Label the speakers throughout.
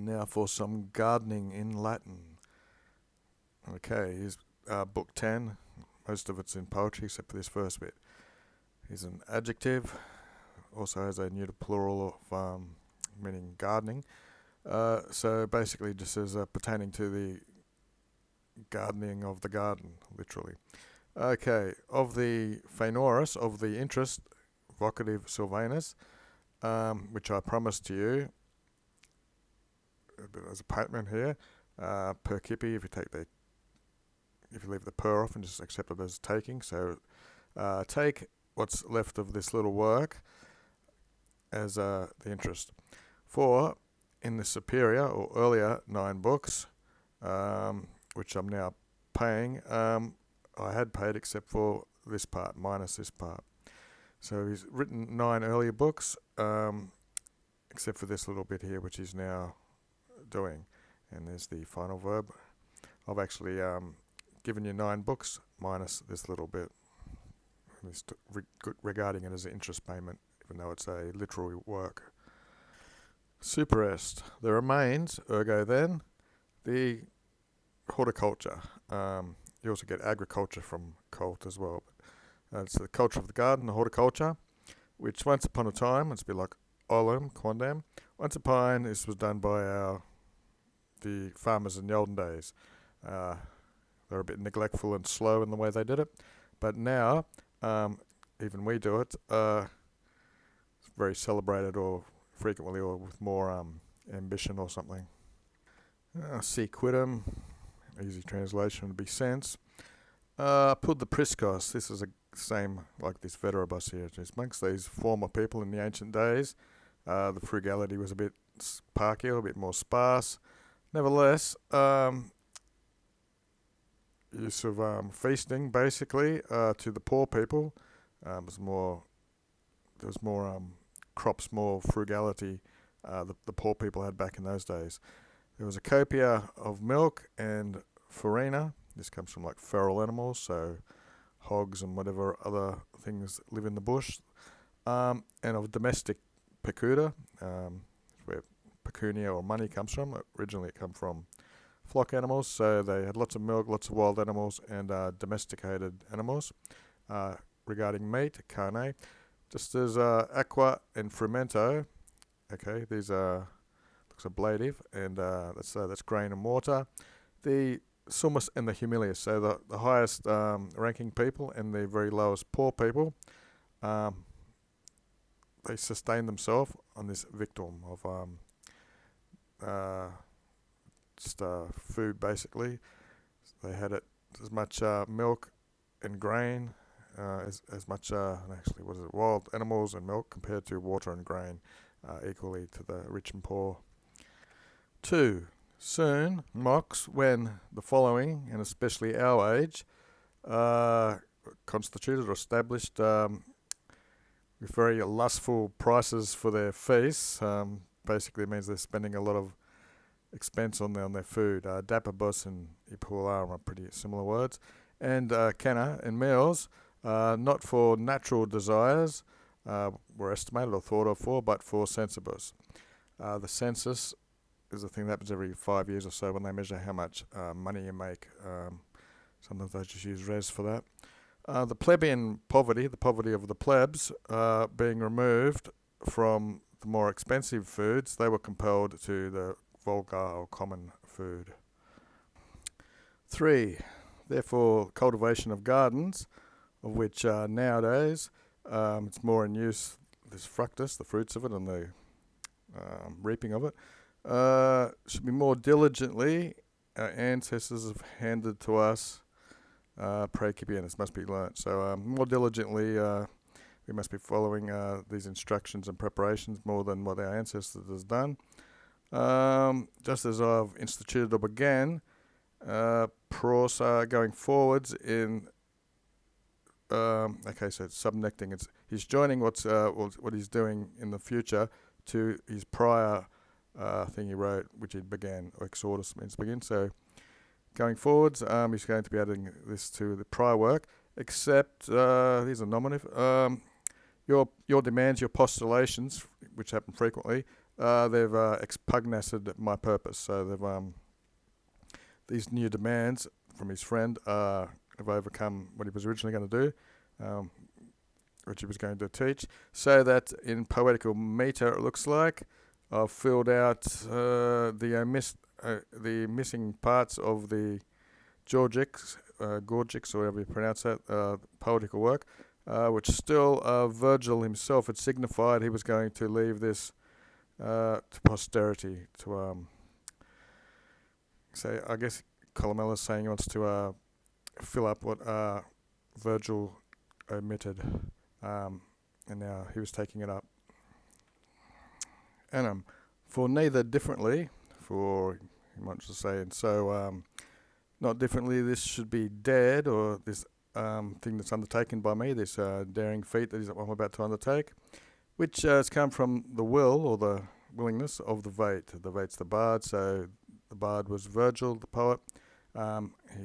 Speaker 1: And now for some gardening in Latin. Okay, here's book 10. Most of it's in poetry except for this first bit. Here's an adjective. Also has a neuter plural of meaning gardening. So basically just as pertaining to the gardening of the garden, literally. Okay, of the Phaenoris, of the interest, vocative Sylvanus, which I promised to you, there's a payment here, per kippy, if you leave the per off and just accept it as taking. So take what's left of this little work as the interest. For in the superior or earlier 9 books, which I'm now paying, I had paid except for this part, minus this part. So he's written 9 earlier books, except for this little bit here, which he's now doing. And there's the final verb. I've actually given you 9 books minus this little bit, regarding it as an interest payment, even though it's a literary work. Superest. There remains, ergo then, the horticulture. You also get agriculture from cult as well. It's the culture of the garden, the horticulture, which once upon a time, it's a bit like Olum, Quondam. Once upon, this was done by the farmers in the olden days. They were a bit neglectful and slow in the way they did it. But now, even we do it. It's very celebrated or frequently or with more ambition or something. Si quidem, easy translation would be sense. Pud the priscos, this is the same like this veteribus here. It's amongst these former people in the ancient days. The frugality was a bit sparkier, a bit more sparse. Nevertheless, use of feasting basically to the poor people. There was more crops, more frugality the poor people had back in those days. There was a copia of milk and farina. This comes from like feral animals, so hogs and whatever other things live in the bush. And of domestic pecuda, where pecunia or money comes from. Originally it came from flock animals, so they had lots of milk, lots of wild animals, and domesticated animals. Regarding meat, carne, just as aqua and frumento. Okay, these are looks ablative, and that's grain and water. The summus and the humilius, so the highest ranking people and the very lowest poor people, they sustain themselves on this victim of food basically. They had it as much milk and grain as much actually wild animals and milk compared to water and grain equally to the rich and poor. 2. Soon mocks when the following, and especially our age, constituted or established with very lustful prices for their feasts. Basically means they're spending a lot of expense on their food. Dapabus and ipularum are pretty similar words. And canna and meals, not for natural desires, were estimated or thought of for, but for sensibus. The census is a thing that happens every 5 years or so when they measure how much money you make. Sometimes they just use res for that. The plebeian poverty, the poverty of the plebs, being removed from the more expensive foods, they were compelled to the vulgar or common food. 3. Therefore, cultivation of gardens, of which nowadays it's more in use, this fructus, the fruits of it, and the reaping of it, should be more diligently our ancestors have handed to us praecipienus, must be learnt. So more diligently we must be following these instructions and preparations more than what our ancestors has done. Just as I've instituted or began, prosa going forwards in okay, so it's subnecting. He's joining what he's doing in the future to his prior thing he wrote, which he began. Exodus means begin. So going forwards, he's going to be adding this to the prior work. Except here's a nominative. Your demands, your postulations, which happen frequently, they've expugnated my purpose. So they've these new demands from his friend have overcome what he was originally going to do, which he was going to teach. So that in poetical metre, it looks like I've filled out the missing parts of the Gorgics, or whatever you pronounce that, poetical work, which still Virgil himself had signified he was going to leave this to posterity. To say, I guess Columella's saying he wants to fill up what Virgil omitted, and now he was taking it up. And for neither differently, for you might just say, and so not differently, this should be dead, or this thing that's undertaken by me, this daring feat that I'm about to undertake, which has come from the will or the willingness of the Vate. The Vate's the bard, so the bard was Virgil, the poet.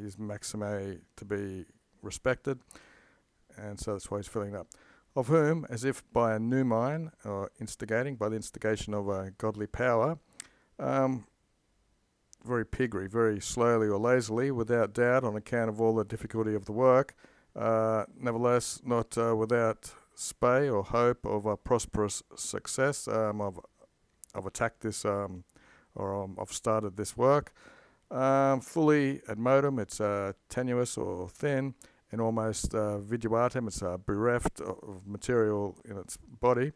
Speaker 1: He's maxime to be respected, and so that's why he's filling it up. Of whom, as if by a numine, or by the instigation of a godly power, very piggery, very slowly or lazily, without doubt, on account of all the difficulty of the work, nevertheless not without spay or hope of a prosperous success, I've attacked this, I've started this work. Fully ad modum, it's tenuous or thin, and almost viduatum, it's bereft of material in its body,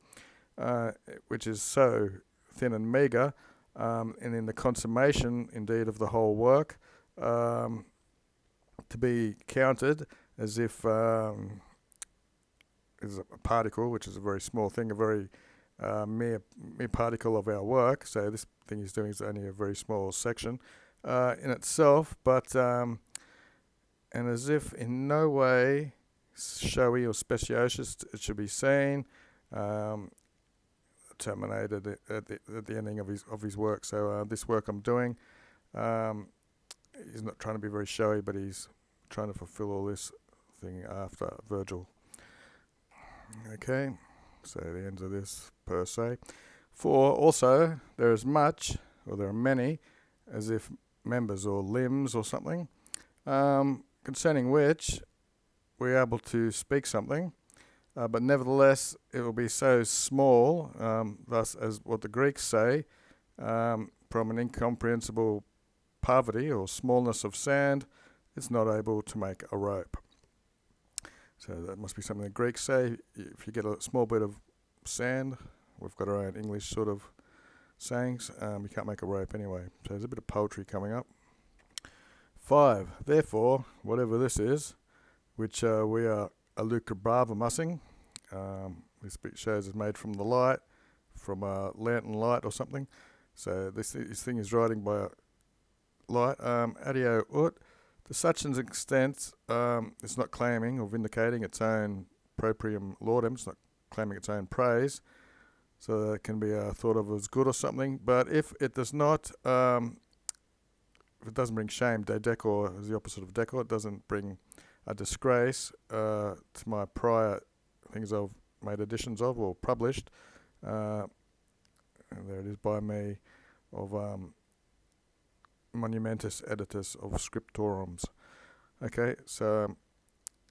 Speaker 1: which is so thin and meagre, and in the consummation, indeed, of the whole work, to be counted as if is a particle, which is a very small thing, a very mere particle of our work. So this thing he's doing is only a very small section in itself, but and as if in no way showy or specious, it should be seen, terminated at the ending of his work. So this work I'm doing, he's not trying to be very showy, but he's trying to fulfill all this thing after Virgil. Okay, so the end of this per se. For also there is much, or there are many, as if members or limbs or something, concerning which we're able to speak something, but nevertheless it will be so small, thus as what the Greeks say, from an incomprehensible poverty or smallness of sand, it's not able to make a rope. So that must be something the Greeks say. If you get a small bit of sand, we've got our own English sort of sayings, you can't make a rope anyway. So there's a bit of poetry coming up. 5. Therefore, whatever this is, which we are elucubravamussing, this shows is made from the light, from a lantern light or something. So this thing is writing by light. Adio ut, to such an extent, it's not claiming or vindicating its own proprium laudem, it's not claiming its own praise, so that it can be thought of as good or something. But if it does not, if it doesn't bring shame, de decor is the opposite of decor, it doesn't bring a disgrace to my prior things I've made editions of or published, and there it is by me, of Monumentus Editus of Scriptorums. Okay, so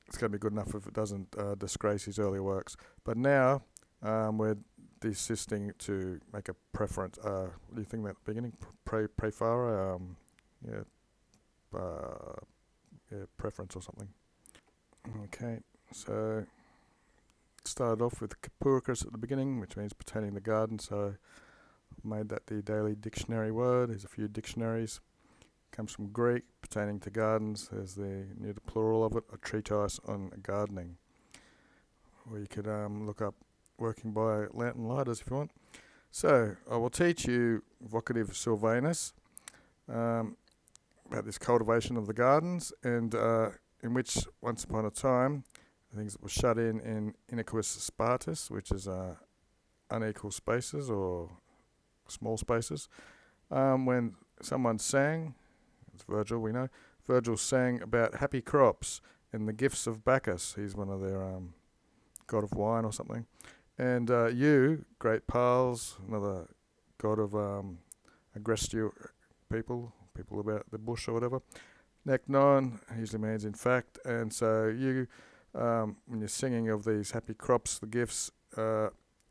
Speaker 1: it's going to be good enough if it doesn't disgrace his earlier works. But now we're desisting to make a preference. What do you think that beginning? Prefara? Preference or something. Okay, so it started off with Capuricus at the beginning, which means pertaining to the garden, so I've made that the daily dictionary word. There's a few dictionaries. Comes from Greek, pertaining to gardens. There's the plural of it, a treatise on gardening, where you could look up working by lantern lighters if you want. So I will teach you vocative Sylvanus, about this cultivation of the gardens, and in which once upon a time, I think it was shut in iniquus spartis, which is unequal spaces or small spaces, when someone sang, it's Virgil, we know, Virgil sang about happy crops and the gifts of Bacchus. He's one of their god of wine or something. And you, great pals, another god of agrestio people about the bush or whatever. Neck 9 usually means in fact, and so you, when you're singing of these happy crops, the gifts,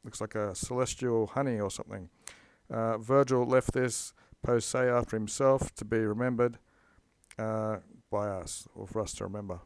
Speaker 1: looks like a celestial honey or something. Virgil left this post say after himself to be remembered by us, or for us to remember.